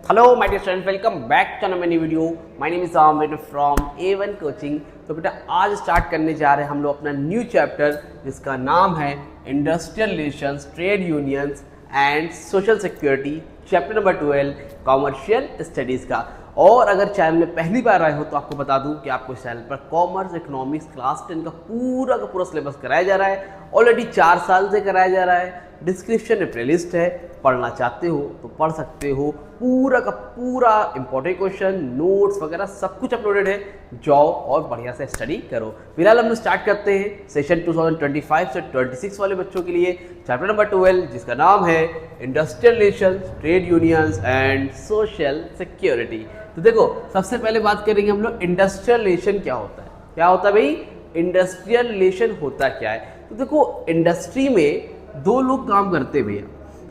Hello my dear student, welcome back to another new video. My name is Aamir from A1 coaching. तो बेटा आज start करने जा रहे हैं हम लोग अपना न्यू चैप्टर जिसका नाम है industrial relations, trade unions and social security, chapter number 12 commercial studies का। और अगर चैनल में पहली बार आए हो तो आपको बता दूं कि आपको इस चैनल पर कॉमर्स इकोनॉमिक्स क्लास 10 का पूरा सिलेबस कराया जा रहा है। ऑलरेडी 4 साल से कराया जा रहा है। डिस्क्रिप्शन में प्लेलिस्ट है, पढ़ना चाहते हो तो पढ़ सकते हो। पूरा का पूरा इंपॉर्टेंट क्वेश्चन, नोट्स वगैरह सब कुछ अपलोडेड है। जाओ और बढ़िया से स्टडी करो। फिलहाल हम स्टार्ट करते हैं सेशन 2025 से 26 वाले बच्चों के लिए चैप्टर नंबर 12 जिसका नाम है industrial relations, trade unions and social security. तो देखो सबसे पहले बात करेंगे हम लोग इंडस्ट्रियल रिलेशन क्या होता है। क्या होता है भाई? इंडस्ट्रियल रिलेशन होता क्या है? तो देखो इंडस्ट्री में दो लोग काम करते हैं भैया।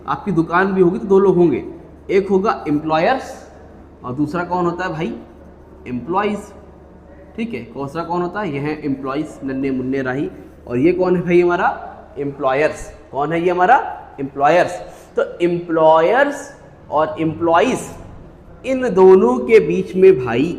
आपकी दुकान भी होगी तो दो लोग होंगे, एक होगा एम्प्लॉयर्स और दूसरा कौन होता है भाई? एम्प्लॉयज़। ठीक है, दूसरा कौन होता है? ये है एम्प्लॉयज़, नन्हे मुन्ने राही। और ये कौन है भाई? हमारा एम्प्लॉयर्स। कौन है ये? हमारा एम्प्लॉयर्स। तो एम्प्लॉयर्स और एम्प्लॉयज़ इन दोनों के बीच में भाई,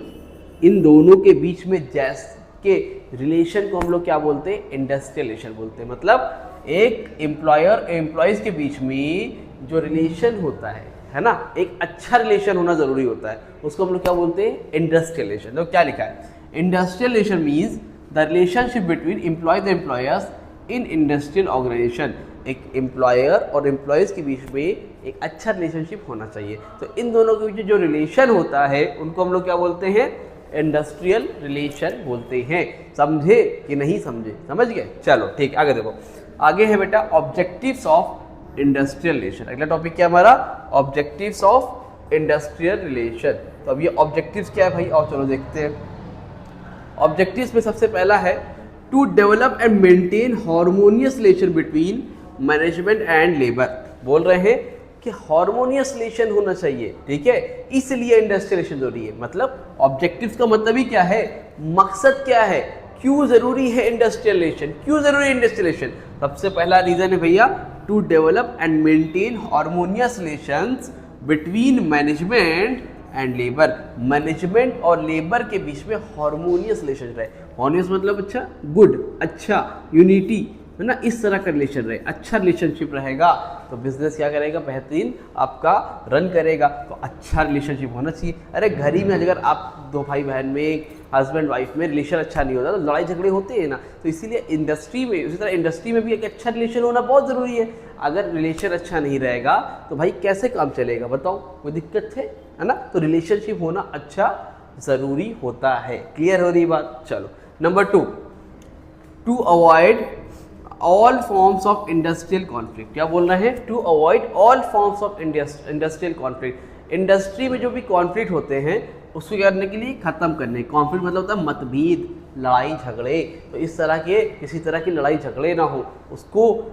इन दोनों के बीच में जैसे रिलेशन को हम लोग क्या बोलते हैं? इंडस्ट्रियल रिलेशन बोलते हैं। मतलब एक एम्प्लॉयर एम्प्लॉयज़ के बीच में जो रिलेशन होता है ना, एक अच्छा रिलेशन होना जरूरी होता है, उसको हम लोग क्या बोलते हैं? Industrial relation. तो क्या लिखा है? Industrial relation means the relationship between employees and employers in industrial organisation. एक एम्प्लॉयर और एम्प्लॉयज़ के बीच में एक अच्छा रिलेशनशिप होना चाहिए। तो इन दोनों के बीच जो रिलेशन होता है उनको हम लोग क्या बोलते हैं? इंडस्ट्रियल रिलेशन बोलते हैं। समझे कि नहीं समझे? समझ गए? चलो ठीक, आगे देखो। आगे है बेटा ऑब्जेक्टिव्स ऑफ इंडस्ट्रियल रिलेशन। अगला टॉपिक क्या हमारा? Objectives of industrial relation. तो अब ये ऑब्जेक्टिव्स क्या है भाई? और चलो देखते हैं। ऑब्जेक्टिव्स में सबसे पहला है to develop and maintain harmonious relation between management and labour. बोल रहे हैं कि हार्मोनियस रिलेशन होना चाहिए, ठीक है, इसलिए इंडस्ट्रियल रिलेशन जरूरी है। मतलब ऑब्जेक्टिव्स का मतलब ही क्या है? मकसद क्या है? क्यों जरूरी है इंडस्ट्रियल रिलेशन? क्यों जरूरी है इंडस्ट्रियल रिलेशन? सबसे पहला रीजन है भैया to develop and maintain harmonious relations between management and labour. Management और लेबर के बीच में हार्मोनियस रिलेशन रहे। हार्मोनियस मतलब अच्छा, गुड, अच्छा, यूनिटी, है ना, इस तरह का रिलेशन रहे, अच्छा रिलेशनशिप रहेगा तो बिजनेस क्या करेगा? बेहतरीन आपका रन करेगा। तो अच्छा रिलेशनशिप होना चाहिए। अरे घर ही में अगर आप दो भाई बहन में, हस्बैंड वाइफ में रिलेशन अच्छा नहीं होता तो लड़ाई झगड़े होते हैं ना। तो इसीलिए इंडस्ट्री में, उसी तरह इंडस्ट्री में भी एक अच्छा रिलेशन होना बहुत ज़रूरी है। अगर रिलेशन अच्छा नहीं रहेगा तो भाई कैसे काम चलेगा? बताओ, कोई दिक्कत है ना? तो रिलेशनशिप होना अच्छा ज़रूरी होता है। क्लियर हो रही बात? चलो number 2, to avoid all forms of industrial conflict. क्या बोल रहे हैं? To avoid all forms of industrial conflict. Industry में जो भी कॉन्फ्लिक्ट होते हैं उसको करने के लिए, खत्म करने। कॉन्फ्लिक्ट मतलब होता है मतभेद, लड़ाई झगड़े। तो इस तरह के किसी तरह की लड़ाई झगड़े ना हो, उसको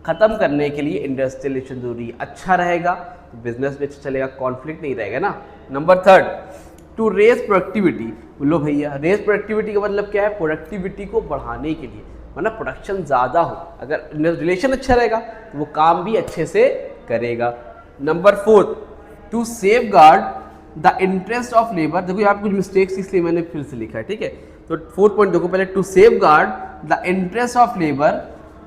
खत्म करने के लिए इंडस्ट्रियल रिलेशन जरूरी है। अच्छा रहेगा तो बिजनेस भी अच्छा चलेगा, कॉन्फ्लिक्ट नहीं रहेगा ना। Number 3, to raise productivity. बोलो भैया, रेज प्रोडक्टिविटी का मतलब क्या है? प्रोडक्टिविटी को बढ़ाने के लिए, मतलब प्रोडक्शन ज़्यादा हो। अगर रिलेशन अच्छा रहेगा तो वो काम भी अच्छे से करेगा। Number 4, to safeguard the interest of labour. देखो यहाँ कुछ मिस्टेक्स इसलिए मैंने फिर से लिखा है, ठीक है। तो 4 पॉइंट देखो पहले, to safeguard the interest of labour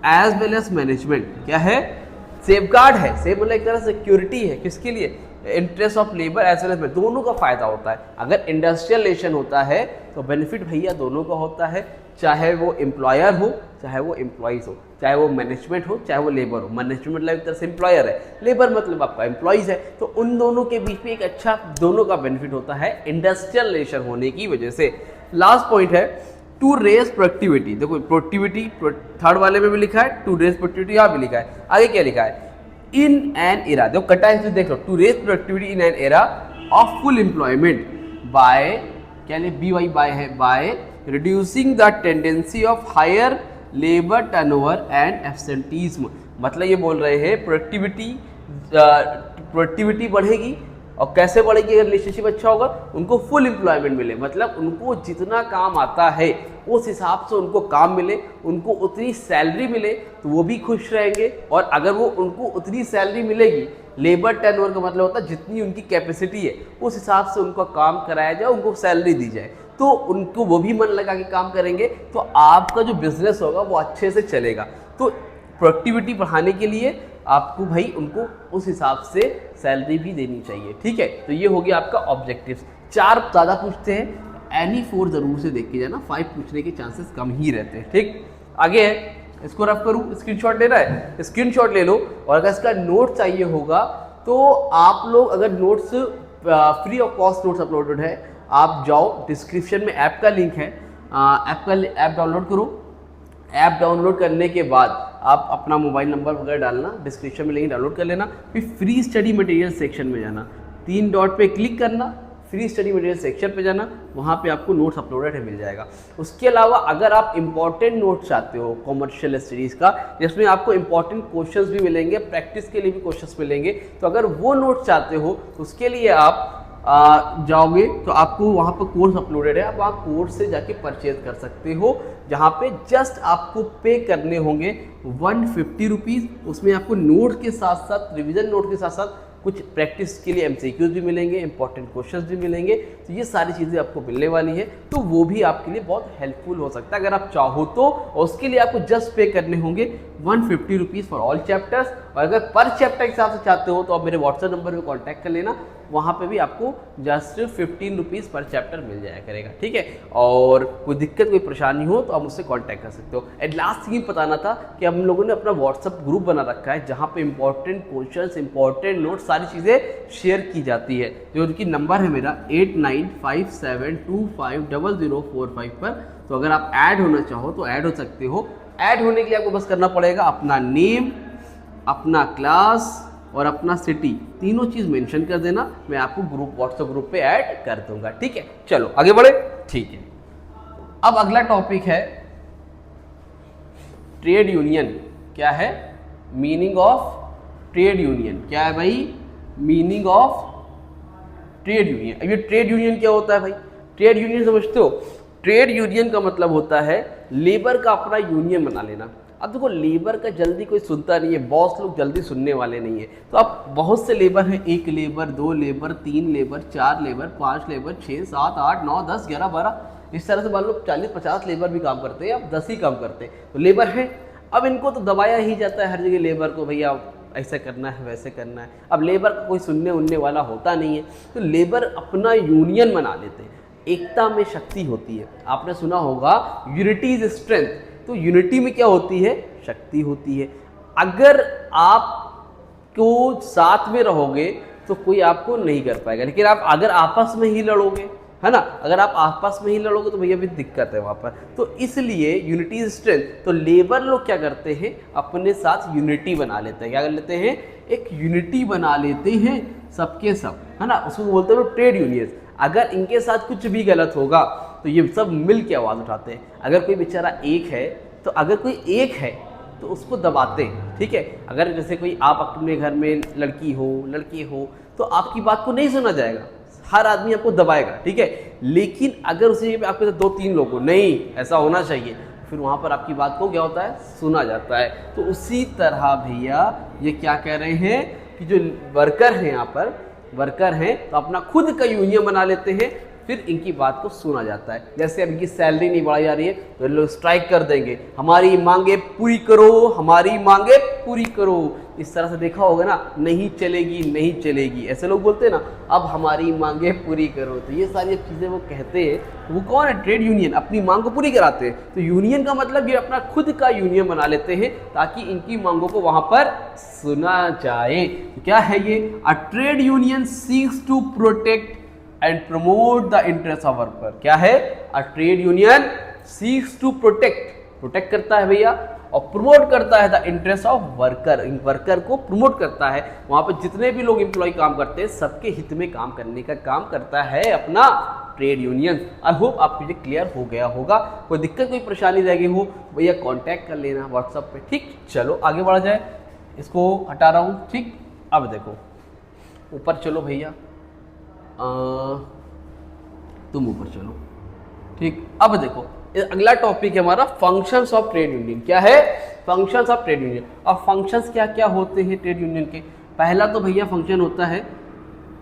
as well as management. क्या है? सेफ गार्ड है। सेफ मतलब एक तरह सिक्योरिटी है, किसके लिए? Interest of labour as well as, दोनों का फायदा होता है। अगर इंडस्ट्रियल रिलेशन होता है तो बेनिफिट भैया दोनों का होता है, चाहे वो एम्प्लॉयर हो, चाहे वो एम्प्लॉइज हो, चाहे वो मैनेजमेंट हो, चाहे वो लेबर हो। मैनेजमेंट मतलब एक तरह से एम्प्लॉयर है, लेबर मतलब आपका एम्प्लॉइज है। तो उन दोनों के बीच में एक अच्छा, दोनों का बेनिफिट होता है इंडस्ट्रियल रिलेशन होने की वजह से। लास्ट पॉइंट है टू रेज प्रोडक्टिविटी। देखो प्रोडक्टिविटी 3rd वाले में भी लिखा है, टू रेज प्रोडक्टिविटी यहाँ भी लिखा है। आगे क्या लिखा है? In an era. देखो कटा है, देख लो, to raise productivity in an era of full employment by, क्या लिखे? BY बाय है, by reducing the tendency of higher labour turnover and absenteeism. मतलब ये बोल रहे हैं प्रोडक्टिविटी बढ़ेगी और कैसे बढ़ेगी अगर रिलेशनशिप अच्छा होगा, उनको फुल एम्प्लॉयमेंट मिले, मतलब उनको जितना काम आता है उस हिसाब से उनको काम मिले, उनको उतनी सैलरी मिले तो वो भी खुश रहेंगे। और अगर वो उनको उतनी सैलरी मिलेगी, लेबर टर्नओवर का मतलब होता है जितनी उनकी कैपेसिटी है उस हिसाब से उनको काम कराया जाए, उनको सैलरी दी जाए, तो उनको वो भी मन लगा के काम करेंगे, तो आपका जो बिजनेस होगा वो अच्छे से चलेगा। तो प्रोडक्टिविटी बढ़ाने के लिए आपको भाई उनको उस हिसाब से सैलरी भी देनी चाहिए, ठीक है। तो ये हो गया आपका ऑब्जेक्टिव्स। 4 ज़्यादा पूछते हैं, एनी 4 जरूर से देख के जाना, 5 पूछने के चांसेस कम ही रहते हैं, ठीक। आगे है, इसको रफ करूँ, स्क्रीनशॉट लेना है, स्क्रीनशॉट ले लो। और अगर इसका नोट चाहिए होगा तो आप लोग, अगर notes free of cost notes uploaded है, आप जाओ डिस्क्रिप्शन में ऐप का लिंक है, ऐप डाउनलोड करो। ऐप डाउनलोड करने के बाद आप अपना मोबाइल नंबर वगैरह डालना, डिस्क्रिप्शन में लिंक डाउनलोड कर लेना, फिर फ्री स्टडी मटेरियल सेक्शन में जाना, 3 डॉट पे क्लिक करना, फ्री स्टडी मटेरियल सेक्शन पे जाना, वहाँ पे आपको नोट्स अपलोडेड है मिल जाएगा। उसके अलावा अगर आप इंपॉर्टेंट नोट्स चाहते हो कॉमर्शियल स्टडीज़ का, जिसमें आपको इंपॉर्टेंट क्वेश्चंस भी मिलेंगे, प्रैक्टिस के लिए भी क्वेश्चंस मिलेंगे, तो अगर वो नोट्स चाहते हो तो उसके लिए आप जाओगे तो आपको वहाँ पर कोर्स अपलोडेड है, आप वहाँ कोर्स से जाके परचेज कर सकते हो, जहाँ पे जस्ट आपको पे करने होंगे 150 रुपीज़। उसमें आपको नोट के साथ साथ, रिवीजन नोट के साथ साथ कुछ प्रैक्टिस के लिए एमसीक्यूज भी मिलेंगे, इंपॉर्टेंट क्वेश्चंस भी मिलेंगे, तो ये सारी चीज़ें आपको मिलने वाली है, तो वो भी आपके लिए बहुत हेल्पफुल हो सकता है अगर आप चाहो तो। और उसके लिए आपको जस्ट पे करने होंगे 150 रुपीज़ फॉर ऑल चैप्टर्स। और अगर पर चैप्टर के हिसाब से चाहते हो तो आप मेरे व्हाट्सएप नंबर पर कॉन्टैक्ट कर लेना, वहाँ पे भी आपको जस्ट 15 रुपीज़ पर चैप्टर मिल जाया करेगा, ठीक है। और कोई दिक्कत, कोई परेशानी हो तो आप मुझसे कांटेक्ट कर सकते हो। एट लास्ट थिंग बताना था कि हम लोगों ने अपना व्हाट्सएप ग्रुप बना रखा है, जहाँ पे इंपॉर्टेंट क्वेश्चंस, इंपॉर्टेंट नोट्स, सारी चीज़ें शेयर की जाती है। जो उनकी नंबर है मेरा 8957250045 पर, तो अगर आप ऐड होना चाहो तो ऐड हो सकते हो। ऐड होने के लिए आपको बस करना पड़ेगा अपना नेम, अपना क्लास और अपना सिटी, तीनों चीज़ मेंशन कर देना, मैं आपको ग्रुप, व्हाट्सएप ग्रुप पे ऐड कर दूंगा, ठीक है। चलो आगे बढ़े, ठीक है। अब अगला टॉपिक है ट्रेड यूनियन। क्या है मीनिंग ऑफ ट्रेड यूनियन? क्या है भाई मीनिंग ऑफ ट्रेड यूनियन? अब ये ट्रेड यूनियन क्या होता है भाई? ट्रेड यूनियन समझते हो? ट्रेड यूनियन का मतलब होता है लेबर का अपना यूनियन बना लेना। अब देखो लेबर का जल्दी कोई सुनता नहीं है, बॉस लोग जल्दी सुनने वाले नहीं है, तो अब बहुत से लेबर हैं, 1 labour, 2 labour, 3 labour, 4 labour, 5 labour, 6, 7, 8, 9, 10, 11, 12, इस तरह से मान लो 40-50 लेबर भी काम करते हैं, अब 10 ही काम करते हैं, तो लेबर हैं। अब इनको तो दबाया ही जाता है हर जगह लेबर को, भैया ऐसा करना है, वैसे करना है। अब लेबर का कोई सुनने उनने वाला होता नहीं है, तो लेबर अपना यूनियन बना लेते हैं। एकता में शक्ति होती है, आपने सुना होगा यूनिटी इज स्ट्रेंथ, तो यूनिटी में क्या होती है? शक्ति होती है। अगर आप को साथ में रहोगे तो कोई आपको नहीं कर पाएगा, लेकिन आप अगर आपस में ही लड़ोगे, है ना, अगर आप आपस में ही लड़ोगे तो भैया भी दिक्कत है वहाँ पर। तो इसलिए यूनिटी इज स्ट्रेंथ, तो लेबर लोग क्या करते हैं? अपने साथ यूनिटी बना लेते हैं। क्या कर लेते हैं? एक यूनिटी बना लेते हैं सबके सब, है ना, उसको बोलते हैं ट्रेड यूनियन। अगर इनके साथ कुछ भी गलत होगा तो ये सब मिल के आवाज़ उठाते हैं। अगर कोई बेचारा एक है, तो अगर कोई एक है तो उसको दबाते हैं, ठीक है। अगर जैसे कोई आप अपने घर में लड़की हो, लड़के हो, तो आपकी बात को नहीं सुना जाएगा, हर आदमी आपको दबाएगा, ठीक है। लेकिन अगर उसी आपके साथ 2-3 लोग हो, नहीं ऐसा होना चाहिए, फिर वहाँ पर आपकी बात को क्या होता है? सुना जाता है। तो उसी तरह भैया ये क्या कह रहे हैं कि जो वर्कर हैं, यहाँ पर वर्कर हैं, तो अपना खुद का यूनियन बना लेते हैं, फिर इनकी बात को सुना जाता है। जैसे अब इनकी सैलरी नहीं बढ़ाई जा रही है तो लोग स्ट्राइक कर देंगे, हमारी मांगे पूरी करो, हमारी मांगे पूरी करो। इस तरह से देखा होगा ना, नहीं चलेगी, नहीं चलेगी, ऐसे लोग बोलते हैं ना, अब हमारी मांगे पूरी करो। तो ये सारी चीज़ें वो कहते हैं, तो वो कौन है? ट्रेड यूनियन, अपनी मांग को पूरी कराते हैं। तो यूनियन का मतलब ये अपना खुद का यूनियन बना लेते हैं ताकि इनकी मांगों को वहाँ पर सुना जाए। तो क्या है ये? A trade union seeks to protect and promote the interest of worker. क्या है? A trade union seeks to protect करता है भैया, और प्रमोट करता है the interest of worker, worker को प्रमोट करता है। वहां पे जितने भी लोग एम्प्लॉय काम करते हैं सबके हित में काम करने का काम करता है अपना ट्रेड यूनियन। आई होप आपको ये क्लियर हो गया होगा। कोई दिक्कत, कोई परेशानी रह गई हो भैया कांटेक्ट कर लेना व्हाट्सएप पे, ठीक। चलो आगे बढ़ा जाए, इसको हटा रहा हूँ, ठीक। अब देखो ऊपर चलो भैया, तुम ऊपर चलो। ठीक, अब देखो अगला टॉपिक है हमारा फंक्शंस ऑफ ट्रेड यूनियन। क्या है? Functions of trade union. और फंक्शंस क्या क्या होते हैं ट्रेड यूनियन के? पहला तो भैया फंक्शन होता है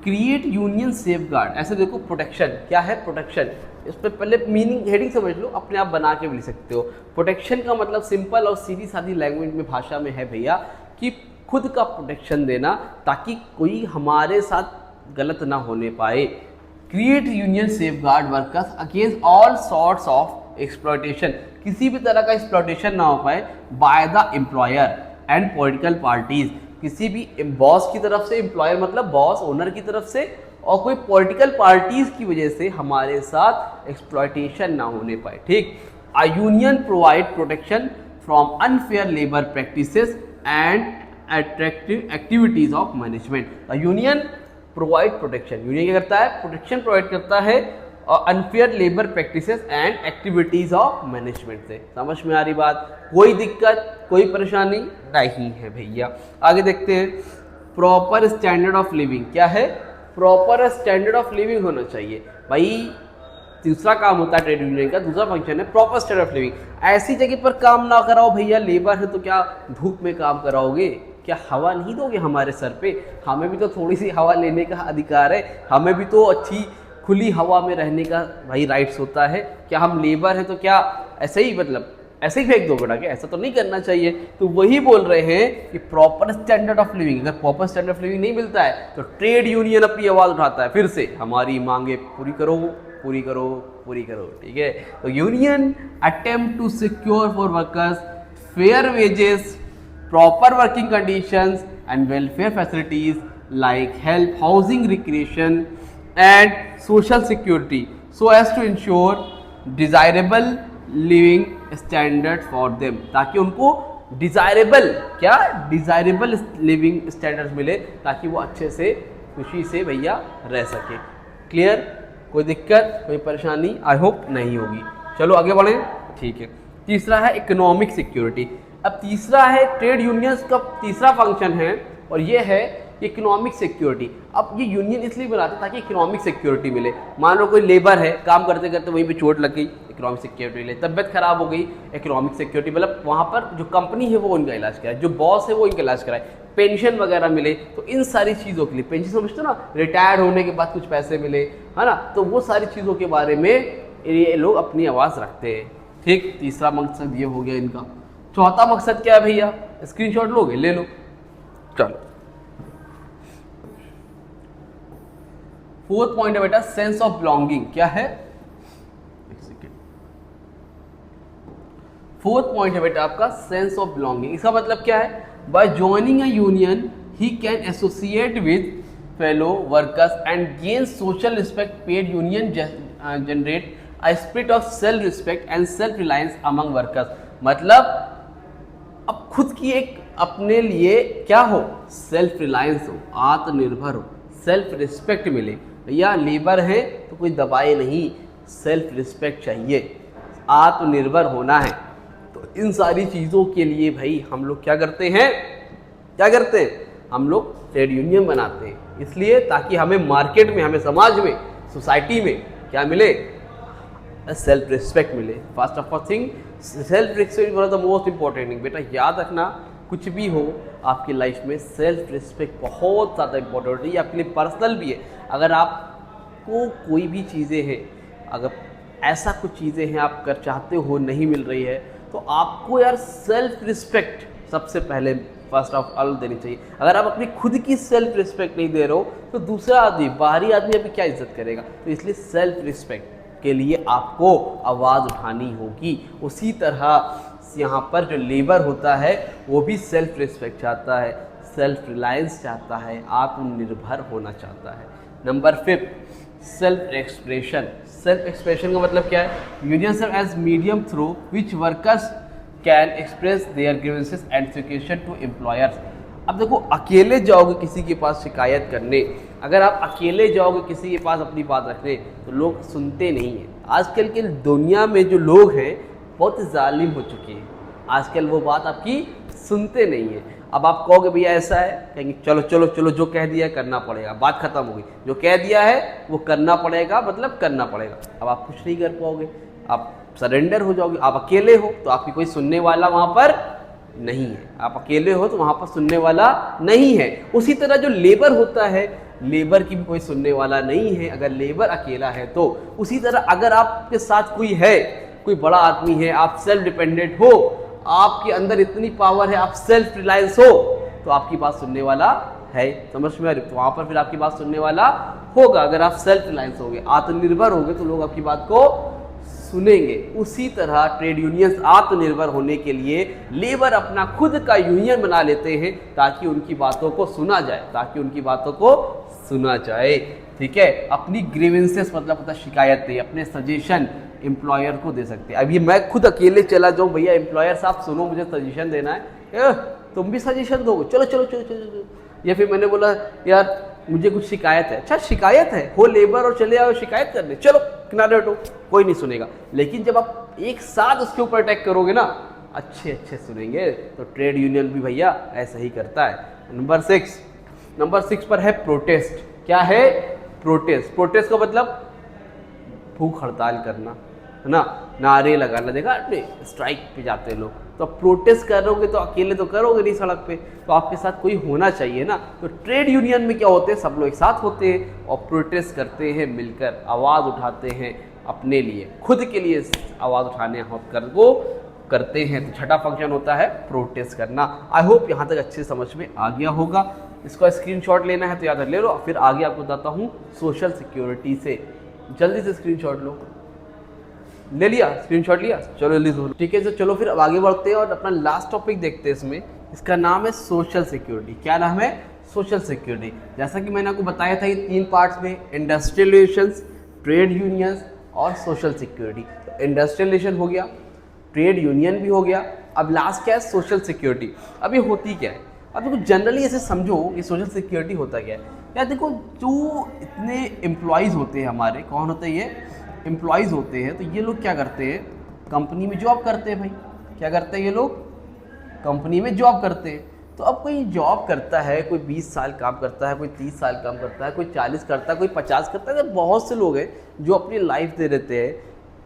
क्रिएट यूनियन सेफगार्ड। ऐसे देखो प्रोटेक्शन, क्या है प्रोटेक्शन? इस पर पहले मीनिंग हेडिंग समझ लो, अपने आप बना के भी लिख सकते हो। प्रोटेक्शन का मतलब सिंपल और सीधी सादी लैंग्वेज में भाषा में है भैया कि खुद का प्रोटेक्शन देना ताकि कोई हमारे साथ गलत ना होने पाए। Create union safeguard workers against all sorts of exploitation, किसी भी तरह का एक्सप्लॉयटेशन ना हो पाए by the employer and political parties, किसी भी बॉस की तरफ से, एम्प्लॉयर मतलब बॉस ओनर की तरफ से, और कोई पॉलिटिकल पार्टीज की वजह से हमारे साथ एक्सप्लॉयटेशन ना होने पाए। ठीक, a union provide protection from unfair labour practices and attractive activities of management. Union provide protection, union क्या करता है? प्रोटेक्शन प्रोवाइड करता है unfair labour practices and activities of management से। समझ में आ रही बात? कोई दिक्कत, कोई परेशानी नहीं है भैया। आगे देखते हैं, प्रॉपर स्टैंडर्ड ऑफ लिविंग। क्या है? प्रॉपर स्टैंडर्ड ऑफ लिविंग होना चाहिए भाई। दूसरा काम होता है ट्रेड यूनियन का, दूसरा फंक्शन है प्रॉपर स्टैंडर्ड ऑफ लिविंग। ऐसी जगह पर काम ना कराओ भैया, लेबर है तो क्या धूप में काम कराओगे? क्या हवा नहीं दोगे हमारे सर पे? हमें भी तो थोड़ी सी हवा लेने का अधिकार है, हमें भी तो अच्छी खुली हवा में रहने का भाई राइट्स होता है। क्या हम लेबर हैं तो क्या ऐसे ही मतलब ऐसे ही फेंक दो बेटा? क्या ऐसा तो नहीं करना चाहिए। तो वही बोल रहे हैं कि प्रॉपर स्टैंडर्ड ऑफ लिविंग, अगर प्रॉपर स्टैंडर्ड ऑफ लिविंग नहीं मिलता है तो ट्रेड यूनियन अपनी आवाज उठाता है फिर से, हमारी मांगे पूरी करो, पूरी करो, पूरी करो। ठीक है, तो union attempt to secure for workers fair wages, proper working conditions and welfare facilities like health, housing, recreation and social security so as to ensure desirable living standard for them, ताकि उनको डिजायरेबल, क्या desirable living standards मिले ताकि वो अच्छे से खुशी से भैया रह सके। क्लियर? कोई दिक्कत, कोई परेशानी आई होप नहीं होगी। चलो आगे बढ़ें। ठीक है, तीसरा है इकोनॉमिक सिक्योरिटी। अब तीसरा है ट्रेड यूनियंस का तीसरा फंक्शन है और ये है इकोनॉमिक सिक्योरिटी। अब ये यूनियन इसलिए बनाते हैं ताकि इकोनॉमिक सिक्योरिटी मिले। मान लो कोई लेबर है, काम करते करते वहीं पे चोट लग गई, इकोनॉमिक सिक्योरिटी मिले। तबियत खराब हो गई, इकोनॉमिक सिक्योरिटी, मतलब वहाँ पर जो कंपनी है वो उनका इलाज कराए, जो बॉस है वो इनका इलाज कराए, पेंशन वगैरह मिले। तो इन सारी चीज़ों के लिए, पेंशन समझते हो ना, रिटायर्ड होने के बाद कुछ पैसे मिले, है ना, तो वो सारी चीज़ों के बारे में ये लोग अपनी आवाज़ रखते हैं। ठीक, तीसरा मकसद ये हो गया इनका। चौथा मकसद क्या है भैया? स्क्रीनशॉट लोगे? ले लो। चलो, फोर्थ पॉइंट है बेटा सेंस ऑफ बिलोंगिंग। क्या है? फोर्थ पॉइंट है बेटा आपका सेंस ऑफ बिलोंगिंग। इसका मतलब क्या है? By joining a union he can associate with fellow workers and gain social respect. Paid union generate a spirit of self respect and self reliance among workers. मतलब अब खुद की एक अपने लिए क्या हो, सेल्फ रिलायंस हो, आत्मनिर्भर हो, सेल्फ रिस्पेक्ट मिले। भैया लेबर है तो कोई दबाए नहीं, सेल्फ रिस्पेक्ट चाहिए, आत्मनिर्भर होना है। तो इन सारी चीज़ों के लिए भाई हम लोग क्या करते हैं? क्या करते हैं? हम लोग ट्रेड यूनियन बनाते हैं, इसलिए ताकि हमें मार्केट में, हमें समाज में, सोसाइटी में क्या मिले? सेल्फ रिस्पेक्ट मिले। First of all thing, self respect one of the most important thing. बेटा याद रखना, कुछ भी हो आपकी लाइफ में सेल्फ रिस्पेक्ट बहुत ज़्यादा इंपॉर्टेंट है। ये आपके लिए पर्सनल भी है। अगर आपको कोई भी चीज़ें हैं, अगर ऐसा कुछ चीज़ें हैं आप कर चाहते हो नहीं मिल रही है, तो आपको यार सेल्फ रिस्पेक्ट सबसे पहले फर्स्ट ऑफ ऑल देनी चाहिए। अगर आप अपनी खुद की सेल्फ रिस्पेक्ट नहीं दे रहे हो तो दूसरा आदमी, बाहरी आदमी आपकी क्या इज्जत करेगा? तो इसलिए सेल्फ रिस्पेक्ट के लिए आपको आवाज़ उठानी होगी। उसी तरह यहाँ पर जो लेबर होता है वो भी सेल्फ रिस्पेक्ट चाहता है, सेल्फ रिलायंस चाहता है, आत्मनिर्भर होना चाहता है। Number 5, self expression. Self expression का मतलब क्या है? Union serve as medium through which workers can express their grievances and situation to employers. अब देखो, अकेले जाओगे किसी के पास शिकायत करने, अगर आप अकेले जाओगे किसी के पास अपनी बात रखने, तो लोग सुनते नहीं हैं। आजकल के दुनिया में जो लोग हैं बहुत जालिम हो चुके हैं, आजकल वो बात आपकी सुनते नहीं हैं। अब आप कहोगे भैया ऐसा है, कहेंगे चलो चलो चलो जो कह दिया है करना पड़ेगा, बात खत्म हो गई, जो कह दिया है वो करना पड़ेगा, मतलब करना पड़ेगा। अब आप कुछ नहीं कर पाओगे, आप सरेंडर हो जाओगे। आप अकेले हो तो आपकी कोई सुनने वाला वहाँ पर नहीं है, आप अकेले हो तो वहाँ पर सुनने वाला नहीं है। उसी तरह जो लेबर होता है, लेबर की भी कोई सुनने वाला नहीं है अगर लेबर अकेला है तो। उसी तरह अगर आपके साथ कोई है, कोई बड़ा आदमी है, आप सेल्फ डिपेंडेंट हो, आपके अंदर इतनी पावर है, आप सेल्फ रिलायंस हो, तो आपकी बात सुनने वाला है, समझ में आ रही? तो वहां पर फिर आपकी बात सुनने वाला होगा। अगर आप सेल्फ रिलायंस होगे, आत्मनिर्भर होगे, तो लोग आपकी बात को सुनेंगे। उसी तरह ट्रेड यूनियंस आत्मनिर्भर होने के लिए लेबर अपना खुद का यूनियन बना लेते हैं ताकि उनकी बातों को सुना जाए, ताकि उनकी बातों को सुना जाए। ठीक है, अपनी ग्रीवेंसेस मतलब होता शिकायतें, अपने सजेशन एम्प्लॉयर को दे सकते हैं। अब ये मैं खुद अकेले चला जाऊं, भैया एम्प्लॉयर साहब सुनो मुझे सजेशन देना है, तुम भी सजेशन दोगे, चलो चलो चलो चलो चलो। या फिर मैंने बोला यार मुझे कुछ शिकायत है, अच्छा शिकायत है, हो लेबर और चले आओ शिकायत करने, चलो किनारे हटो, कोई नहीं सुनेगा। लेकिन जब आप एक साथ उसके ऊपर अटैक करोगे ना, अच्छे अच्छे सुनेंगे। तो ट्रेड यूनियन भी भैया ऐसा ही करता है। नंबर 6 पर है प्रोटेस्ट। क्या है? प्रोटेस्ट। प्रोटेस्ट का मतलब भूख हड़ताल करना, है ना, नारे लगाना। देखा आपने, स्ट्राइक पे जाते हैं लोग। तो प्रोटेस्ट करोगे तो अकेले तो करोगे नहीं सड़क पे, तो आपके साथ कोई होना चाहिए ना। तो ट्रेड यूनियन में क्या होते हैं, सब लोग एक साथ होते हैं और प्रोटेस्ट करते हैं, मिलकर आवाज़ उठाते हैं अपने लिए, खुद के लिए आवाज़ उठाने कर वो करते हैं। तो छठा फंक्शन होता है प्रोटेस्ट करना। आई होप यहाँ तक अच्छे समझ में आ गया होगा। इसका स्क्रीनशॉट लेना है तो याद ले लो, फिर आगे आपको बताता हूँ सोशल सिक्योरिटी से। जल्दी से स्क्रीनशॉट लो। ले लिया? स्क्रीनशॉट लिया? चलो जल्दी से। ठीक है, तो चलो फिर अब आगे बढ़ते हैं और अपना लास्ट टॉपिक देखते हैं इसमें। इसका नाम है सोशल सिक्योरिटी। क्या नाम है? Social security. जैसा कि मैंने आपको बताया था, ये 3 पार्ट्स में, इंडस्ट्रियल रिलेशंस, ट्रेड यूनियंस और सोशल सिक्योरिटी। तो इंडस्ट्रियल रिलेशन हो गया, ट्रेड यूनियन भी हो गया, अब लास्ट क्या है? Social security. अब ये होती क्या है? अब देखो जनरली ऐसे समझो ये सोशल सिक्योरिटी होता क्या है। यार देखो, जो इतने एम्प्लॉयज़ होते हैं हमारे, कौन होते हैं ये? एम्प्लॉयज़ होते हैं। तो ये लोग क्या करते हैं? कंपनी में जॉब करते हैं भाई। क्या करते हैं ये लोग? कंपनी में जॉब करते हैं। तो अब कोई जॉब करता है, कोई 20 साल काम करता है, कोई 30 साल काम करता है, कोई 40 करता है, कोई 50 करता है। तो बहुत से लोग हैं जो अपनी लाइफ दे देते हैं।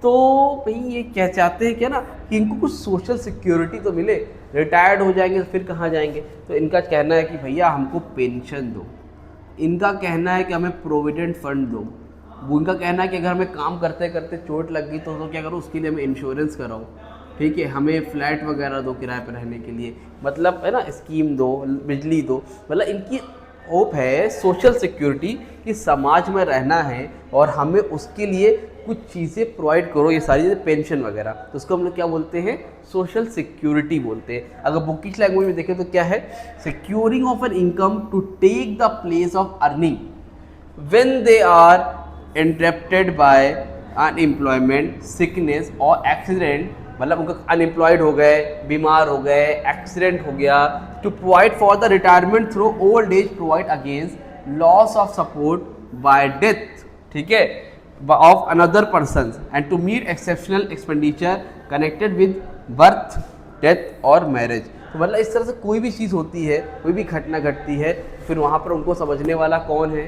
तो भाई ये क्या चाहते हैं क्या ना, कि इनको कुछ सोशल सिक्योरिटी तो मिले। रिटायर्ड हो जाएंगे तो फिर कहाँ जाएंगे? तो इनका कहना है कि भैया हमको पेंशन दो, इनका कहना है कि हमें प्रोविडेंट फंड दो, वो इनका कहना है कि अगर हमें काम करते करते चोट लग गई तो क्या करो, उसके लिए हमें इंश्योरेंस कराओ, ठीक है, हमें फ्लैट वगैरह दो किराए पर रहने के लिए, मतलब है ना, स्कीम दो, बिजली दो। मतलब इनकी होप है सोशल सिक्योरिटी, कि समाज में रहना है और हमें उसके लिए कुछ चीज़ें प्रोवाइड करो, ये सारी चीज़ें, पेंशन वगैरह। तो उसको हम लोग क्या बोलते हैं? सोशल सिक्योरिटी बोलते हैं। अगर बुकिश लैंग्वेज में देखें तो क्या है? Securing of an income to take the place of earning when they are interrupted by unemployment, sickness और एक्सीडेंट। मतलब उनका अनएम्प्लॉयड हो गए, बीमार हो गए, एक्सीडेंट हो गया। To provide for the retirement through old age, provide against loss of support by death, ठीक है, of another persons and to meet exceptional expenditure connected with birth, death और marriage। तो मतलब इस तरह से कोई भी चीज़ होती है, कोई भी घटना घटती है, फिर वहाँ पर उनको समझने वाला कौन है?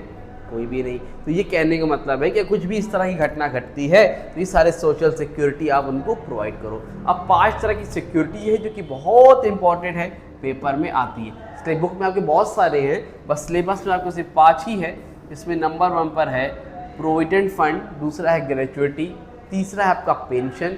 कोई भी नहीं। तो ये कहने का मतलब है कि कुछ भी इस तरह की घटना घटती है तो ये सारे सोशल सिक्योरिटी आप उनको प्रोवाइड करो। अब 5 तरह की सिक्योरिटी है जो कि बहुत इंपॉर्टेंट है, पेपर में आती है। स्लेब बुक में आपके बहुत सारे हैं, बस सिलेबस में आपको सिर्फ 5 ही है। इसमें नंबर 1 पर है प्रोविडेंट फंड, दूसरा है ग्रेचुइटी, तीसरा है आपका पेंशन,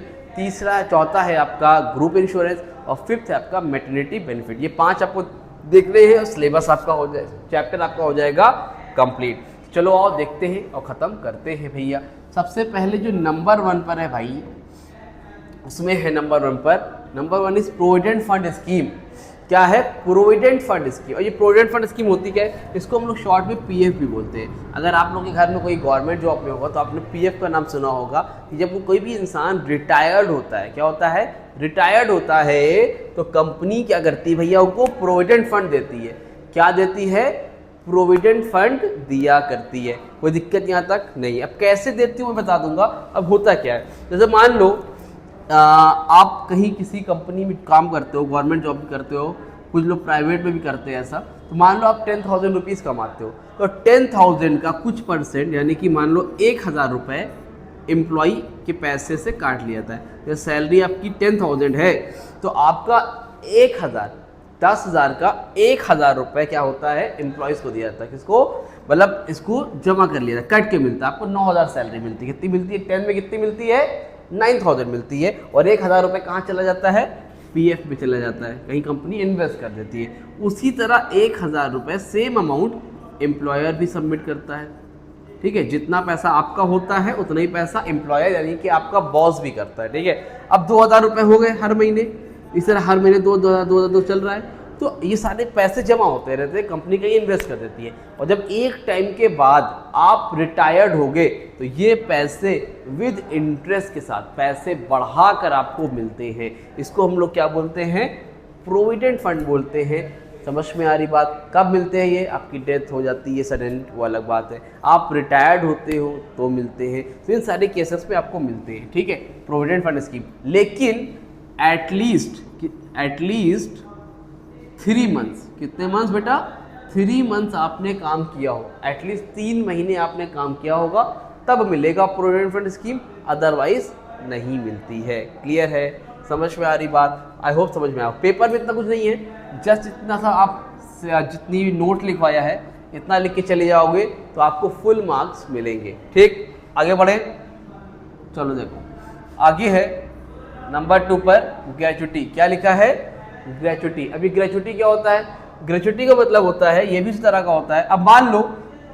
चौथा है आपका ग्रुप इंश्योरेंस और 5th है आपका मैटरनिटी बेनिफिट। ये 5 आपको देख रहे हैं और सिलेबस आपका हो जाए, चैप्टर आपका हो जाएगा कंप्लीट। चलो आओ देखते हैं और ख़त्म करते हैं भैया। सबसे पहले जो नंबर 1 पर है भाई, उसमें है number 1 is provident fund scheme. क्या है? Provident fund scheme. और ये प्रोविडेंट फंड स्कीम होती क्या है? इसको हम लोग शॉर्ट में पीएफ भी बोलते हैं। अगर आप लोगों के घर में कोई गवर्नमेंट जॉब में होगा तो आपने पीएफ का नाम सुना होगा, कि जब वो कोई भी इंसान रिटायर्ड होता है, क्या होता है? रिटायर्ड होता है, तो कंपनी क्या करती है भैया? उनको प्रोविडेंट फंड देती है। क्या देती है? प्रोविडेंट फंड दिया करती है। कोई दिक्कत यहाँ तक नहीं। अब कैसे देती हूँ मैं बता दूंगा। अब होता क्या है, जैसे मान लो आप कहीं किसी कंपनी में काम करते हो, गवर्नमेंट जॉब भी करते हो, कुछ लोग प्राइवेट में भी करते हैं ऐसा। तो मान लो आप 10,000 रुपीज़ कमाते हो, तो 10,000 का कुछ परसेंट यानी कि मान लो 1,000 रुपये एम्प्लॉई के पैसे से काट लिया जाता है। जब सैलरी आपकी 10,000 है तो आपका 1,000, 10,000 का 1,000 रुपये क्या होता है, एम्प्लॉयज़ को दिया जाता है। किसको, मतलब इसको जमा कर लिया जाता है, कट के मिलता है। आपको 9,000 सैलरी मिलती है। कितनी मिलती है, 10 में कितनी मिलती है, 9,000 मिलती है। और 1,000 रुपये कहाँ चला जाता है, पीएफ में चला जाता है, कहीं कंपनी इन्वेस्ट कर देती है। उसी तरह 1,000 रुपये सेम अमाउंट एम्प्लॉयर भी सबमिट करता है। ठीक है, जितना पैसा आपका होता है उतना ही पैसा एम्प्लॉयर यानी कि आपका बॉस भी करता है। ठीक है, अब 2,000 रुपये हो गए हर महीने, इस तरह हर महीने 2,000 चल रहा है। तो ये सारे पैसे जमा होते रहते हैं, कंपनी कहीं इन्वेस्ट कर देती है। और जब एक टाइम के बाद आप रिटायर्ड हो गए तो ये पैसे विद इंटरेस्ट के साथ पैसे बढ़ाकर आपको मिलते हैं। इसको हम लोग क्या बोलते हैं, प्रोविडेंट फंड बोलते हैं। समझ में आ रही बात। कब मिलते हैं ये, आपकी डेथ हो जाती है सडन, वो अलग बात है। आप रिटायर्ड होते हो तो मिलते हैं। तो इन सारे केसेस में आपको मिलते हैं। ठीक है, प्रोविडेंट फंड स्कीम। लेकिन एटलीस्ट 3 मंथ्स, कितने मंथ्स बेटा, 3 मंथ्स आपने काम किया हो, एटलीस्ट 3 महीने आपने काम किया होगा, तब मिलेगा प्रोविडेंट फंड स्कीम, अदरवाइज नहीं मिलती है। क्लियर है, समझ में आ रही बात। आई होप समझ में आया। पेपर में इतना कुछ नहीं है, जस्ट इतना सा आप जितनी नोट लिखवाया है इतना लिख के चले जाओगे तो आपको फुल मार्क्स मिलेंगे। ठीक, आगे बढ़े। चलो देखो आगे है नंबर 2 पर ग्रेचुटी। क्या लिखा है, ग्रेचुटी। अभी ग्रेचुटी क्या होता है, ग्रेचुटी का मतलब होता है, ये भी इस तरह का होता है। अब मान लो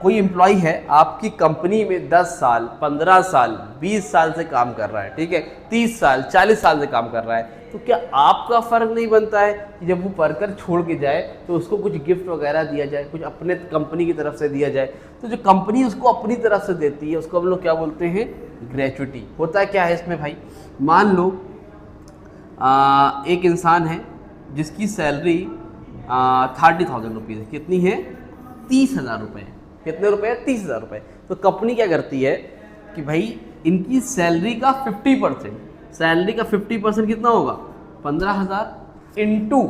कोई एम्प्लॉय है आपकी कंपनी में 10 साल, 15 साल, 20 साल से काम कर रहा है। ठीक है, 30 साल, 40 साल से काम कर रहा है। तो क्या आपका फ़र्क नहीं बनता है कि जब वो वर्कर छोड़ के जाए तो उसको कुछ गिफ्ट वगैरह दिया जाए, कुछ अपने कंपनी की तरफ से दिया जाए। तो जो कंपनी उसको अपनी तरफ से देती है उसको हम लोग क्या बोलते हैं, ग्रेचुटी। होता क्या है इसमें भाई, मान लो एक इंसान है जिसकी सैलरी 30,000 रुपीज़ है। कितनी है, 30,000 रुपये। कितने रुपए, 30,000 रुपये। तो कंपनी क्या करती है कि भाई इनकी सैलरी का 50%, सैलरी का 50% कितना होगा, 15,000 इंटू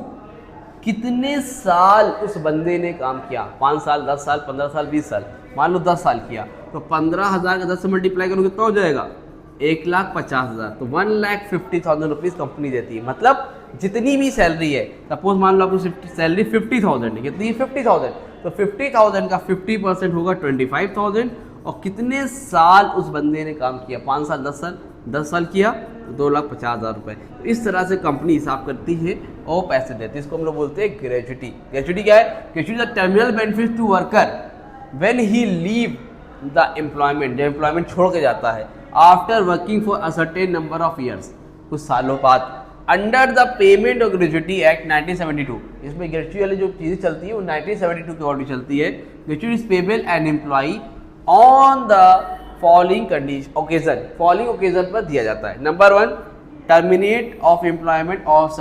कितने साल उस बंदे ने काम किया, 5 साल, 10 साल, 15 साल, 20 साल। मान लो 10 साल किया तो 15,000 का 10 से मल्टीप्लाई करो कितना हो जाएगा, 1,50,000। तो 1,50,000 रुपीज़ कंपनी देती है। मतलब जितनी भी सैलरी है, सपोज मान लो आपको सैलरी 50,000 है, कितनी 50,000, तो 50,000 का 50% होगा 25,000। और कितने साल उस बंदे ने काम किया, 5 साल, 10 साल, 10 साल किया तो 2,50,000 रुपये। तो इस तरह से कंपनी हिसाब करती है और पैसे देती है। इसको हम लोग बोलते हैं ग्रेचुटी। ग्रेचुटी क्या है, gratuity the terminal benefit to worker when he leave the employment, जब एम्प्लॉयमेंट छोड़ के जाता है, after working for a certain number of years, कुछ सालों बाद, under the payment of gratuity act 1972। इसमें ग्रेचुटी वाली जो चीज़ें चलती है वो 1972 के ऑर्डर चलती है। Gratuity is payable and employee on the following condition occasion, following occasion पर दिया जाता है। Number 1, terminate of employment of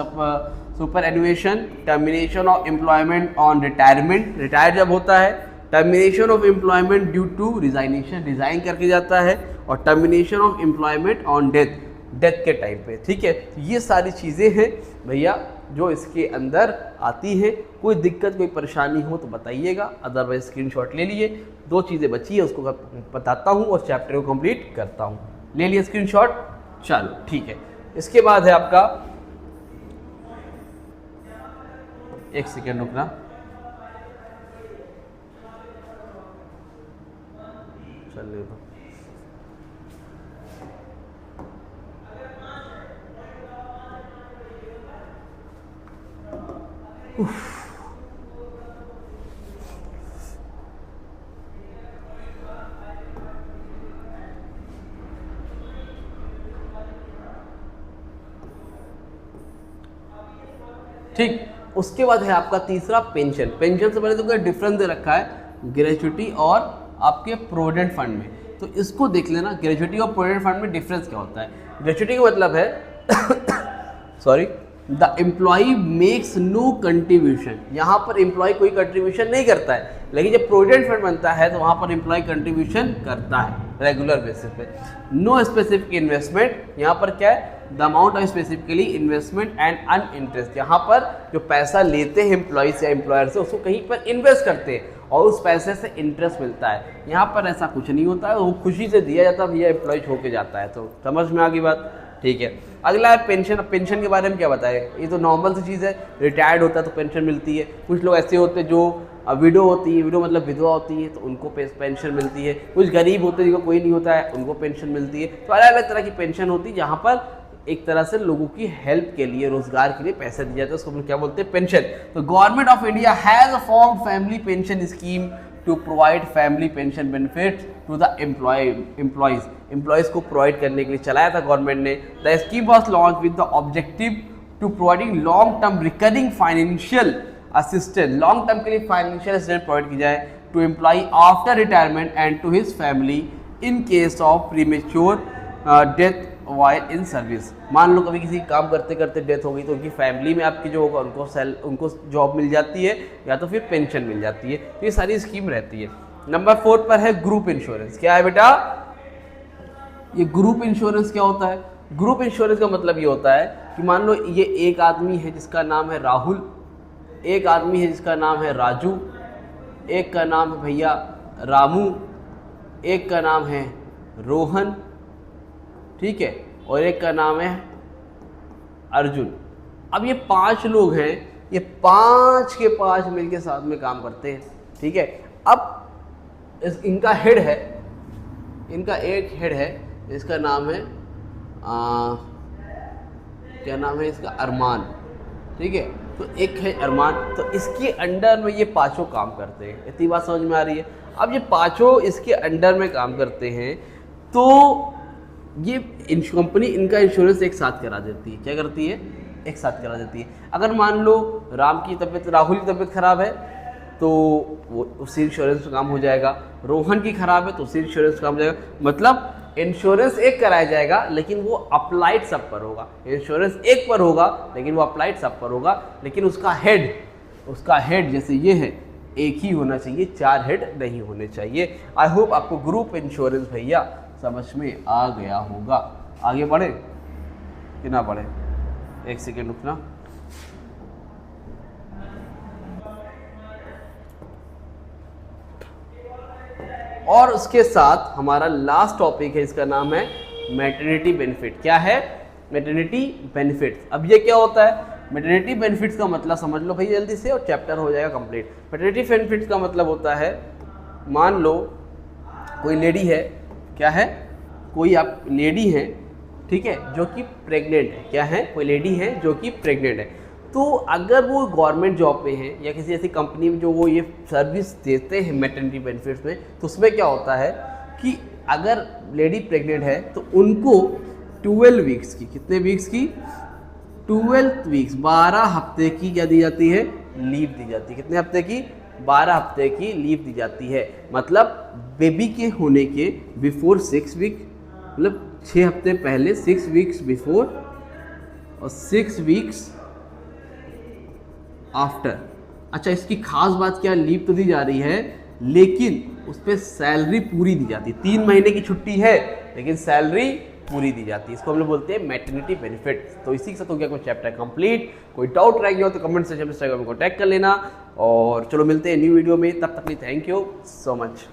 superannuation, termination of employment on retirement, retire जब होता है, termination of employment due to resignation, resign करके जाता है, और termination of employment on death, death के टाइम पे। ठीक है, ये सारी चीज़ें हैं भैया जो इसके अंदर आती है। कोई दिक्कत, कोई परेशानी हो तो बताइएगा, अदरवाइज स्क्रीनशॉट ले लिए। 2 चीज़ें बची है उसको बताता हूँ और चैप्टर को कंप्लीट करता हूँ। ले लिए स्क्रीनशॉट, चलो ठीक है। इसके बाद है आपका, एक सेकेंड रुकना, चलने दो। ठीक, उसके बाद है आपका तीसरा पेंशन। पेंशन से पहले तो कोई डिफरेंस दे रखा है ग्रेचुटी और आपके प्रोविडेंट फंड में, तो इसको देख लेना। ग्रेचुटी और प्रोविडेंट फंड में डिफरेंस क्या होता है। ग्रेचुटी का मतलब है sorry, the employee makes no contribution, यहाँ पर एम्प्लॉय कोई कंट्रीब्यूशन नहीं करता है। लेकिन जब प्रोविडेंट फंड बनता है तो वहाँ पर एम्प्लॉय कंट्रीब्यूशन करता है रेगुलर बेसिस पे। नो स्पेसिफिक इन्वेस्टमेंट, यहाँ पर क्या है, the amount of specifically investment and an interest, यहाँ पर जो पैसा लेते हैं एम्प्लॉय से या एम्प्लॉयर से उसको कहीं पर इन्वेस्ट करते हैं और उस पैसे से इंटरेस्ट मिलता है। यहाँ पर ऐसा कुछ नहीं होता है, वो खुशी से दिया जाता है, भैया एम्प्लॉय होके जाता है। तो समझ में आ गई बात, ठीक है। अगला है पेंशन। पेंशन के बारे में क्या बताएं, ये तो नॉर्मल सी चीज़ है, रिटायर्ड होता है तो पेंशन मिलती है। कुछ लोग ऐसे होते हैं जो विडो होती है, विडो मतलब विधवा होती है, तो उनको पेंशन मिलती है। कुछ गरीब होते हैं जिनको कोई नहीं होता है, उनको पेंशन मिलती है। तो अलग अलग तरह की पेंशन होती है, जहाँ पर एक तरह से लोगों की हेल्प के लिए, रोजगार के लिए पैसे दिए जाते हैं, उसको हम क्या बोलते हैं, पेंशन। तो government of India has a form family pension scheme to provide family pension benefit to the employees को प्रोवाइड करने के लिए चलाया था गवर्नमेंट ने। The scheme was launch with the objective to providing long term recurring financial assistance, long term के लिए फाइनेंशियल असिस्टेंस प्रोवाइड की जाए to employ after retirement and to his family in case of premature death while in service. मान लो कभी किसी काम करते करते डेथ हो गई तो उनकी फैमिली में आपकी जो होगा उनको जॉब मिल जाती है या तो फिर पेंशन मिल जाती है। तो ये सारी स्कीम रहती है। नंबर 4 पर है ग्रुप इंश्योरेंस। क्या है बेटा, ये ग्रुप इंश्योरेंस क्या होता है? ग्रुप इंश्योरेंस का मतलब ये होता है कि मान लो ये एक आदमी है जिसका नाम है राहुल, एक आदमी है जिसका नाम है राजू, एक का नाम है भैया रामू, एक का नाम है रोहन, ठीक है, और एक का नाम है अर्जुन। अब ये 5 लोग हैं, ये 5 के 5 मिलके साथ में काम करते हैं, ठीक है। अब इनका हेड है, इनका एक हेड है, इसका नाम है क्या नाम है इसका, अरमान, ठीक है। तो एक है अरमान, तो इसके अंडर में ये 5 काम करते हैं। इतनी बात समझ में आ रही है? अब ये 5 इसके अंडर में काम करते हैं तो ये कंपनी इनका इंश्योरेंस एक साथ करा देती है। क्या करती है? एक साथ करा देती है। अगर मान लो राहुल की तबीयत खराब है तो वो उसी इंश्योरेंस का काम हो जाएगा, रोहन की खराब है तो उसी इंश्योरेंस का काम हो जाएगा। मतलब इंश्योरेंस एक कराया जाएगा लेकिन वो अप्लाइड सब पर होगा। इंश्योरेंस एक पर होगा लेकिन वो अप्लाइड सब पर होगा। लेकिन उसका हेड जैसे ये है एक ही होना चाहिए, 4 हेड नहीं होने चाहिए। आई होप आपको ग्रुप इंश्योरेंस भैया समझ में आ गया होगा। आगे बढ़े कि ना बढ़े? एक सेकेंड रुकना। और उसके साथ हमारा लास्ट टॉपिक है, इसका नाम है मैटरनिटी बेनिफिट। क्या है? Maternity benefit. अब ये क्या होता है? मैटरनिटी बेनिफिट्स का मतलब समझ लो भाई जल्दी से और चैप्टर हो जाएगा कंप्लीट। मैटरनिटी बेनिफिट्स का मतलब होता है, मान लो कोई लेडी है, क्या है, कोई आप लेडी है, ठीक है, जो कि प्रेग्नेंट है। क्या है? कोई लेडी है जो कि प्रेग्नेंट है। तो अगर वो गवर्नमेंट जॉब पे है या किसी ऐसी कंपनी में जो वो ये सर्विस देते हैं मैटरनिटी बेनिफिट्स में, तो उसमें क्या होता है कि अगर लेडी प्रेग्नेंट है तो उनको 12 वीक्स की, कितने वीक्स की? 12 वीक्स, 12 हफ्ते की क्या दी जाती है? लीव दी जाती है। कितने हफ्ते की? 12 हफ्ते की लीव दी जाती है। मतलब बेबी के होने के बिफोर 6 वीक, मतलब 6 हफ्ते पहले, 6 वीक्स बिफोर और 6 वीक्स आफ्टर। अच्छा, इसकी खास बात क्या, लीव तो दी जा रही है लेकिन उस पर सैलरी पूरी दी जाती है। 3 महीने की छुट्टी है लेकिन सैलरी पूरी दी जाती है। इसको हम लोग बोलते हैं मैटरनिटी बेनिफिट। तो इसी के साथ हो गया कोई चैप्टर कंप्लीट। कोई डाउट रह गया हो तो कमेंट सेक्शन में इंस्टाग्राम में कॉन्टैक्ट कर लेना। और चलो मिलते हैं न्यू वीडियो में, तब तक के लिए थैंक यू सो मच।